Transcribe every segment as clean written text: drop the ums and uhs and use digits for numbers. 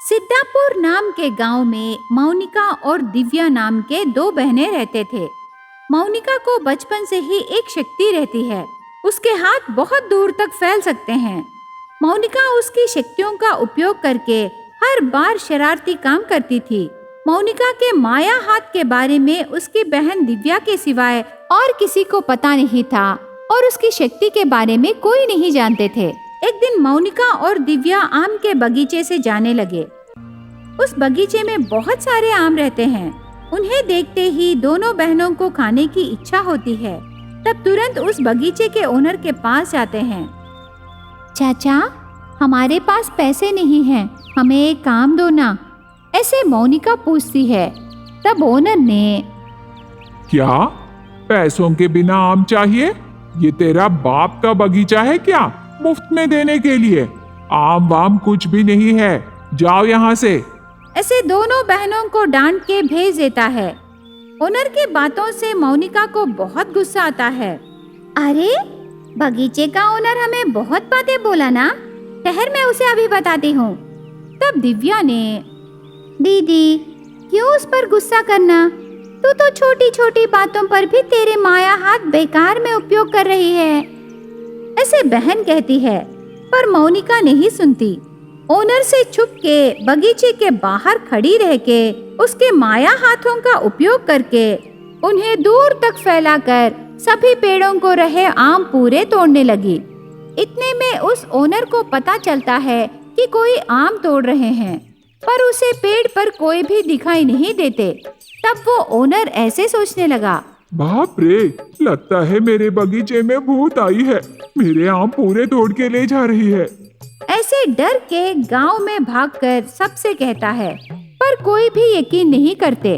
सिद्धापुर नाम के गांव में मौनिका और दिव्या नाम के दो बहनें रहते थे। मौनिका को बचपन से ही एक शक्ति रहती है। उसके हाथ बहुत दूर तक फैल सकते हैं। मौनिका उसकी शक्तियों का उपयोग करके हर बार शरारती काम करती थी। मौनिका के माया हाथ के बारे में उसकी बहन दिव्या के सिवाय और किसी को पता नहीं था और उसकी शक्ति के बारे में कोई नहीं जानते थे। एक दिन मौनिका और दिव्या आम के बगीचे से जाने लगे। उस बगीचे में बहुत सारे आम रहते हैं। उन्हें देखते ही दोनों बहनों को खाने की इच्छा होती है। तब तुरंत उस बगीचे के ओनर के पास जाते हैं। चाचा, हमारे पास पैसे नहीं हैं, हमें एक काम दो ना, ऐसे मौनिका पूछती है। तब ओनर ने, क्या पैसों के बिना आम चाहिए? ये तेरा बाप का बगीचा है क्या मुफ्त में देने के लिए? आम वाम कुछ भी नहीं है, जाओ यहाँ से। ऐसे दोनों बहनों को डांट के भेज देता है। ओनर की बातों से मौनिका को बहुत गुस्सा आता है। अरे, बगीचे का ओनर हमें बहुत बातें बोला ना, ठहर मैं उसे अभी बताती हूँ। तब दिव्या ने, दीदी क्यों उस पर गुस्सा करना, तू तो छोटी छोटी बातों पर भी तेरे माया हाथ बेकार में उपयोग कर रही है, ऐसे बहन कहती है। पर मौनिका नहीं सुनती। ओनर से छुप के बगीचे के बाहर खड़ी रह के उसके माया हाथों का उपयोग करके उन्हें दूर तक फैलाकर सभी पेड़ों को रहे आम पूरे तोड़ने लगी। इतने में उस ओनर को पता चलता है कि कोई आम तोड़ रहे हैं, पर उसे पेड़ पर कोई भी दिखाई नहीं देते। तब वो ओनर ऐसे सोचने लगा, बाप रे, लगता है मेरे बगीचे में भूत आई है, मेरे आम पूरे तोड़ के ले जा रही है। ऐसे डर के गांव में भागकर सबसे कहता है, पर कोई भी यकीन नहीं करते।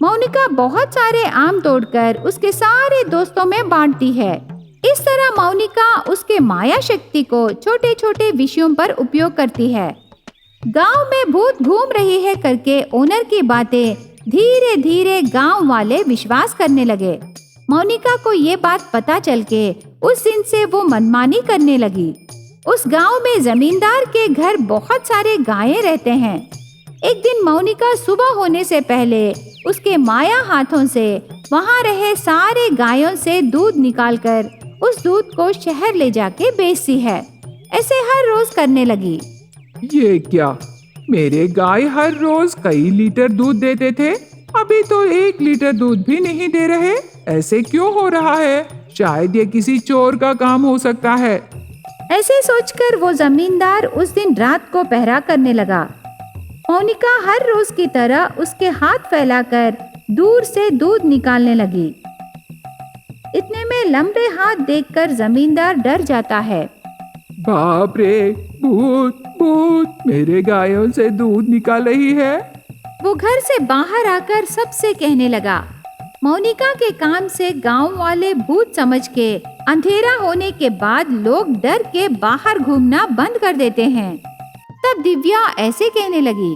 मौनिका बहुत सारे आम तोड़कर उसके सारे दोस्तों में बांटती है। इस तरह मौनिका उसके माया शक्ति को छोटे छोटे विषयों पर उपयोग करती है। गांव में भूत घूम रही है करके ओनर की बातें धीरे धीरे गांव वाले विश्वास करने लगे। मौनिका को ये बात पता चल के उस दिन से वो मनमानी करने लगी। उस गांव में जमींदार के घर बहुत सारे गायें रहते हैं। एक दिन मौनिका सुबह होने से पहले उसके माया हाथों से वहां रहे सारे गायों से दूध निकालकर उस दूध को शहर ले जाके बेचती है। ऐसे हर रोज करने लगी। ये क्या, मेरे गाय हर रोज कई लीटर दूध देते थे, अभी तो 1 लीटर दूध भी नहीं दे रहे। ऐसे क्यों हो रहा है? शायद ये किसी चोर का काम हो सकता है। ऐसे सोचकर वो जमींदार उस दिन रात को पहरा करने लगा। मौनिका हर रोज की तरह उसके हाथ फैलाकर दूर से दूध निकालने लगी। इतने में लंबे हाथ देखकर जमींदार डर जाता है। बाप रे, भूत भूत मेरे गायों से दूध निकाल रही है। वो घर से बाहर आकर सबसे कहने लगा। मौनिका के काम से गांव वाले भूत समझ के अंधेरा होने के बाद लोग डर के बाहर घूमना बंद कर देते हैं। तब दिव्या ऐसे कहने लगी,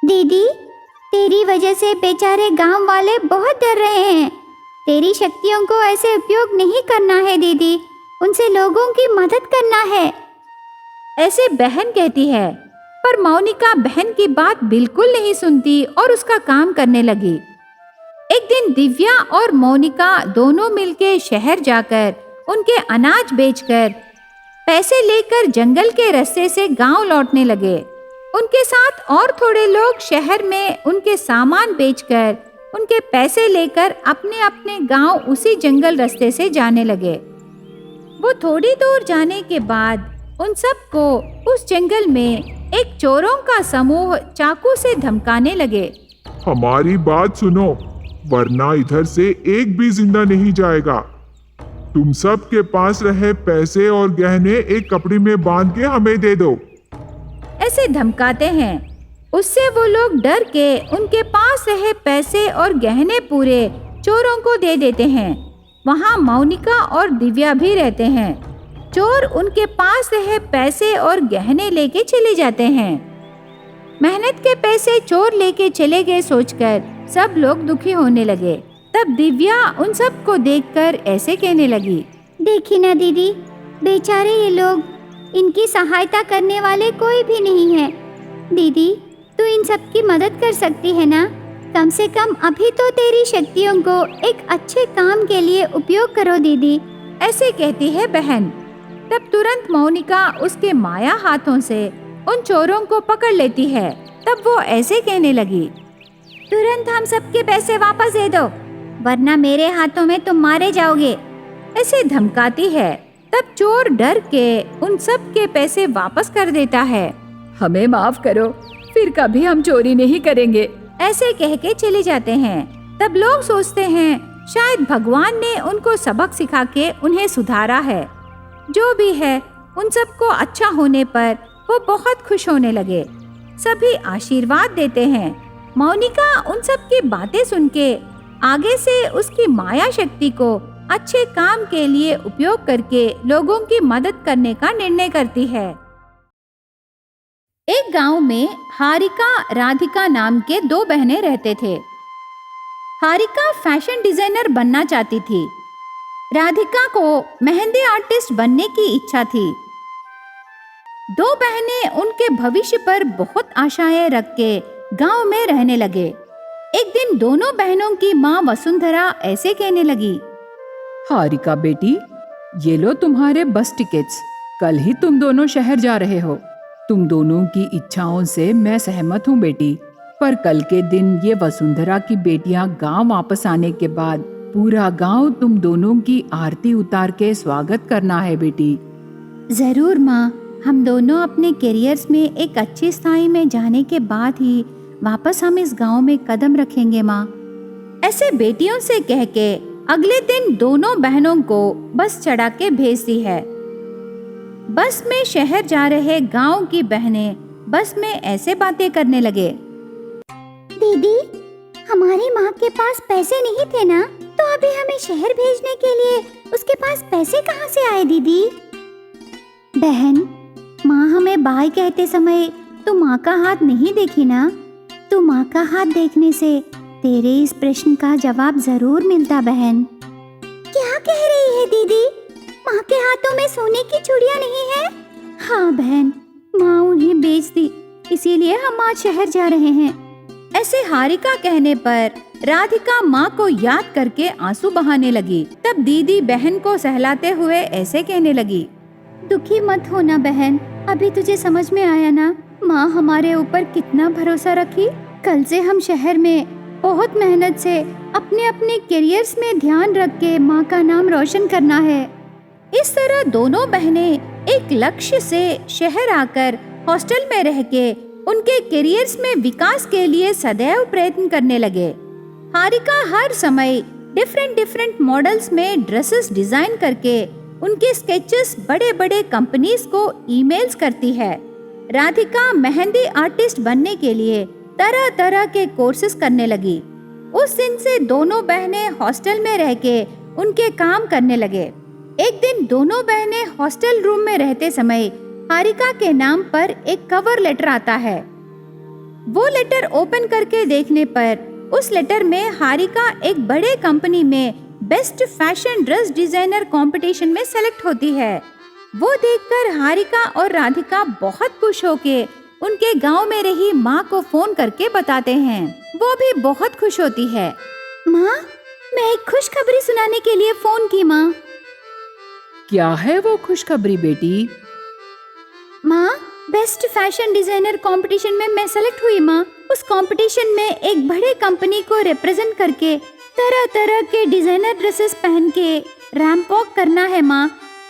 दीदी तेरी वजह से बेचारे गांव वाले बहुत डर रहे हैं। तेरी शक्तियों को ऐसे उपयोग नहीं करना है दीदी, उनसे लोगों की मदद करना है, ऐसे बहन कहती है। पर मौनिका बहन की बात बिल्कुल नहीं सुनती और उसका काम करने लगी। एक दिन दिव्या और मौनिका दोनों मिलके शहर जाकर उनके अनाज बेचकर पैसे लेकर जंगल के रास्ते से गांव लौटने लगे। उनके साथ और थोड़े लोग शहर में उनके सामान बेचकर उनके पैसे लेकर अपने अपने गांव उसी जंगल रास्ते से जाने लगे। वो थोड़ी दूर जाने के बाद उन सबको उस जंगल में एक चोरों का समूह चाकू से धमकाने लगे। हमारी बात सुनो, वरना इधर से एक भी जिंदा नहीं जाएगा। तुम सब के पास रहे पैसे और गहने एक कपड़े में बांध के हमें दे दो, ऐसे धमकाते हैं। उससे वो लोग डर के उनके पास रहे पैसे और गहने पूरे चोरों को दे देते हैं। वहाँ मौनिका और दिव्या भी रहते हैं। चोर उनके पास रहे पैसे और गहने लेके चले जाते हैं। मेहनत के पैसे चोर लेके चले गए सोचकर सब लोग दुखी होने लगे। तब दिव्या उन सब को देखकर ऐसे कहने लगी, देखी ना दीदी, बेचारे ये लोग, इनकी सहायता करने वाले कोई भी नहीं है। दीदी तू इन सब की मदद कर सकती है ना? कम से कम अभी तो तेरी शक्तियों को एक अच्छे काम के लिए उपयोग करो दीदी। ऐसे कहती है बहन। तब तुरंत मोनिका उसके माया हाथों से उन चोरों को पकड़ लेती है। तब वो ऐसे कहने लगी, तुरंत हम सबके पैसे वापस दे दो, वरना मेरे हाथों में तुम मारे जाओगे। ऐसे धमकाती है। तब चोर डर के उन सब के पैसे वापस कर देता है। हमें माफ करो, फिर कभी हम चोरी नहीं करेंगे, ऐसे कह के चले जाते हैं। तब लोग सोचते हैं शायद भगवान ने उनको सबक सिखा के उन्हें सुधारा है। जो भी है, उन सबको अच्छा होने पर वो बहुत खुश होने लगे। सभी आशीर्वाद देते हैं। मोनिका उन सब की बातें सुन के आगे से उसकी माया शक्ति को अच्छे काम के लिए उपयोग करके लोगों की मदद करने का निर्णय करती है। एक गांव में हारिका राधिका नाम के 2 बहनें रहते थे। हारिका फैशन डिजाइनर बनना चाहती थी। राधिका को मेहंदी आर्टिस्ट बनने की इच्छा थी। 2 बहनें उनके भविष्य पर बहुत आशाएं रख के गांव में रहने लगे। एक दिन दोनों बहनों की माँ वसुंधरा ऐसे कहने लगी, हारिका बेटी, ये लो तुम्हारे बस टिकट्स। कल ही तुम दोनों शहर जा रहे हो। तुम दोनों की इच्छाओं से मैं सहमत हूँ बेटी, पर कल के दिन ये वसुंधरा की बेटियां गांव वापस आने के बाद पूरा गांव तुम दोनों की आरती उतार के स्वागत करना है बेटी। जरूर माँ, हम दोनों अपने करियर्स में एक अच्छी स्थाई में जाने के बाद ही वापस हम इस गांव में कदम रखेंगे माँ। ऐसे बेटियों से कह के अगले दिन दोनों बहनों को बस चढ़ा के भेजती है। बस में शहर जा रहे गांव की बहनें बस में ऐसे बातें करने लगे, दीदी, हमारी माँ के पास पैसे नहीं थे ना, तो अभी हमें शहर भेजने के लिए उसके पास पैसे कहाँ से आए दीदी? बहन, माँ हमें बाय कहते समय तू माँ का हाथ नहीं देखी ना? तू माँ का हाथ देखने से तेरे इस प्रश्न का जवाब जरूर मिलता बहन। क्या कह रही है दीदी? माँ के हाथों में सोने की चूड़ियाँ नहीं है? हाँ बहन, माँ उन्हें बेच दी, इसीलिए हम आज शहर जा रहे हैं। ऐसे हारिका कहने पर राधिका माँ को याद करके आंसू बहाने लगी। तब दीदी बहन को सहलाते हुए ऐसे कहने लगी, दुखी मत होना बहन, अभी तुझे समझ में आया ना माँ हमारे ऊपर कितना भरोसा रखी। कल से हम शहर में बहुत मेहनत से अपने अपने करियर्स में ध्यान रख के माँ का नाम रोशन करना है। इस तरह दोनों बहनें एक लक्ष्य से शहर आकर हॉस्टल में रह के उनके करियर्स में विकास के लिए सदैव प्रयत्न करने लगे। हारिका हर समय डिफरेंट मॉडल्स में ड्रेसेस डिजाइन करके उनके स्केचेस बड़े बड़े कंपनीज को ईमेल्स करती है। राधिका मेहंदी आर्टिस्ट बनने के लिए तरह तरह के कोर्सेज करने लगी। उस दिन से दोनों बहनें हॉस्टल में रह के उनके काम करने लगे। एक दिन दोनों बहनें हॉस्टल रूम में रहते समय हारिका के नाम पर एक कवर लेटर आता है। वो लेटर ओपन करके देखने पर उस लेटर में हारिका एक बड़े कंपनी में best fashion dress designer competition में सेलेक्ट होती है। वो देखकर हारिका और राधिका बहुत खुश होके उनके गांव में रही माँ को फोन करके बताते हैं। वो भी बहुत खुश होती है। माँ, मैं एक खुशखबरी सुनाने के लिए फोन की माँ। क्या है वो खुशखबरी बेटी? माँ, बेस्ट फैशन डिजाइनर कंपटीशन में मैं सेलेक्ट हुई माँ। उस कंपटीशन में एक बड़े कंपनी को रिप्रेजेंट करके तरह तरह के डिजाइनर ड्रेसेस पहन के रैंप वॉक करना है माँ।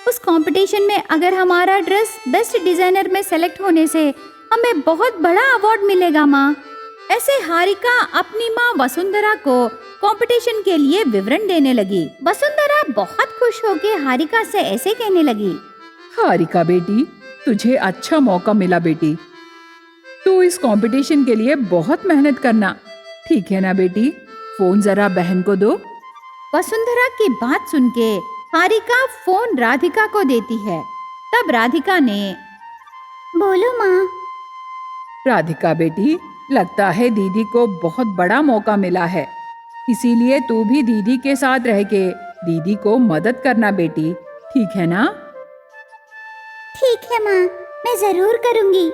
उस कंपटीशन में अगर हमारा ड्रेस बेस्ट डिजाइनर में सेलेक्ट होने से हमें बहुत बड़ा अवार्ड मिलेगा माँ। ऐसे हारिका अपनी माँ वसुंधरा को कंपटीशन के लिए विवरण देने लगी। वसुंधरा बहुत खुश होकर हारिका से ऐसे कहने लगी, हारिका बेटी, तुझे अच्छा मौका मिला बेटी। तू इस कंपटीशन के लिए बहुत मेहनत करना, ठीक है ना बेटी? फोन जरा बहन को दो। वसुंधरा की बात सुन के हारिका फोन राधिका को देती है। तब राधिका ने, बोलो माँ। राधिका बेटी, लगता है दीदी को बहुत बड़ा मौका मिला है, इसीलिए तू भी दीदी के साथ रह के दीदी को मदद करना बेटी, ठीक है ना? ठीक है माँ, मैं जरूर करूँगी।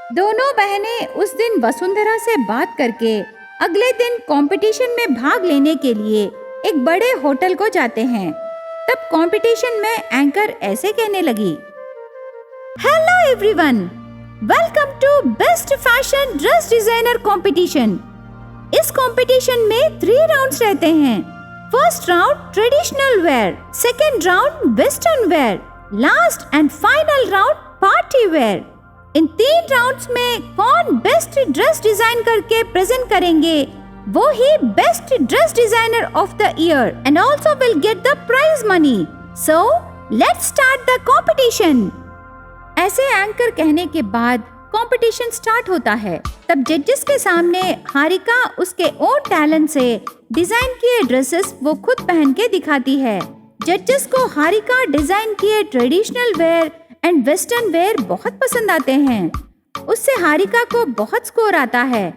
दोनों बहनें उस दिन वसुंधरा से बात करके अगले दिन कंपटीशन में भाग लेने के लिए एक बड़े होटल को जाते हैं। तब कंपटीशन में एंकर ऐसे कहने लगी, hello everyone, welcome to best fashion dress designer competition. इस कंपटीशन में 3 राउंड्स रहते हैं। First round traditional wear, second round western wear, last and final round party wear. इन 3 राउंड्स में कौन बेस्ट ड्रेस डिजाइन करके प्रेजेंट करेंगे, वो ही best dress designer of the year and also will get the prize money. So let's start the competition. ऐसे anchor कहने के बाद कंपटीशन स्टार्ट होता है। तब जजेस के सामने हारिका उसके ओन टैलेंट से डिजाइन किए ड्रेसेस वो खुद पहन के दिखाती है। जजेस को हारिका डिजाइन किए traditional wear and western wear बहुत पसंद आते हैं। उससे हारिका को बहुत स्कोर आता है।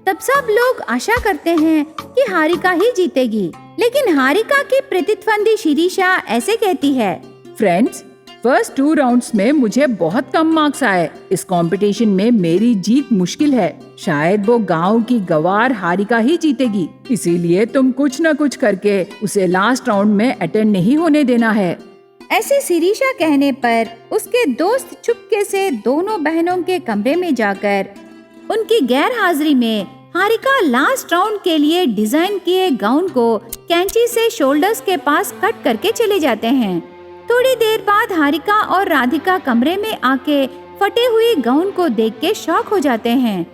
तब सब लोग आशा करते हैं कि हारिका ही जीतेगी, लेकिन हारिका की प्रतिद्वंदी शिरीषा ऐसे कहती है, फ्रेंड्स, फर्स्ट 2 राउंड्स में मुझे बहुत कम मार्क्स आए। इस कंपटीशन में मेरी जीत मुश्किल है। शायद वो गांव की गवार हारिका ही जीतेगी, इसीलिए तुम कुछ न कुछ करके उसे लास्ट राउंड में अटेंड नहीं होने देना है। ऐसे शिरीषा कहने पर उसके दोस्त चुपके से दोनों बहनों के कमरे में जाकर उनकी गैर हाजिरी में हारिका लास्ट राउंड के लिए डिजाइन किए गाउन को कैंची से शोल्डर्स के पास कट करके चले जाते हैं। थोड़ी देर बाद हारिका और राधिका कमरे में आके फटे हुए गाउन को देख के शॉक हो जाते हैं।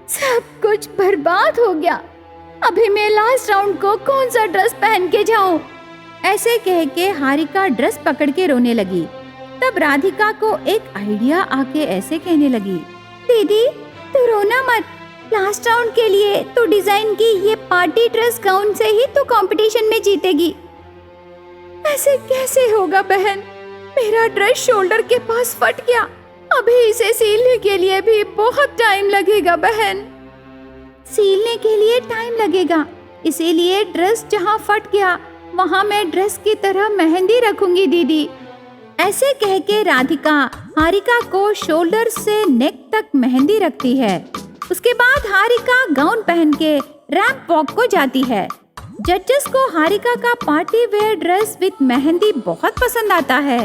सब कुछ बर्बाद हो गया। अभी मैं लास्ट राउंड को कौन सा ड्रेस पहन के जाऊं? ऐसे कह के हारिका ड्रेस पकड़ के रोने लगी। तब राधिका को एक आइडिया आके ऐसे कहने लगी, दीदी तू रोना मत। लास्ट राउंड के लिए तू डिजाइन की ये पार्टी ड्रेस गाउन से ही तू कंपटीशन में जीतेगी। ऐसे कैसे होगा बहन? मेरा ड्रेस शोल्डर के पास फट गया। अभी इसे सीलने के लिए भी बहुत टाइम लगेगा बहन। सीलने के लिए टाइम लगेगा, इसीलिए ड्रेस जहाँ फट गया वहाँ मैं ड्रेस की तरह मेहंदी रखूंगी दीदी। ऐसे कह के राधिका हारिका को शोल्डर से नेक तक मेहंदी रखती है। उसके बाद हारिका गाउन पहन के रैंप वॉक को जाती है। जजेस को हारिका का party wear dress with mehndi बहुत पसंद आता है।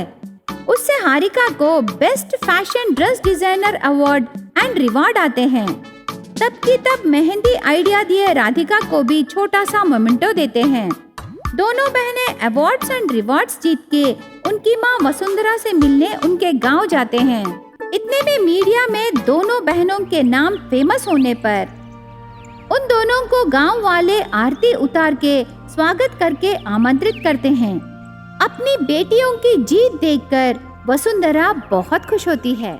उससे हारिका को best fashion dress designer award and reward आते हैं। तब की तब मेहंदी आइडिया दिए राधिका को भी छोटा सा मोमेंटो देते हैं। दोनों बहनें अवार्ड्स एंड रिवार्ड्स जीत के उनकी माँ वसुंधरा से मिलने उनके गांव जाते हैं। इतने में मीडिया में दोनों बहनों के नाम फेमस होने पर उन दोनों को गांव वाले आरती उतार के स्वागत करके आमंत्रित करते हैं। अपनी बेटियों की जीत देखकर वसुंधरा बहुत खुश होती है।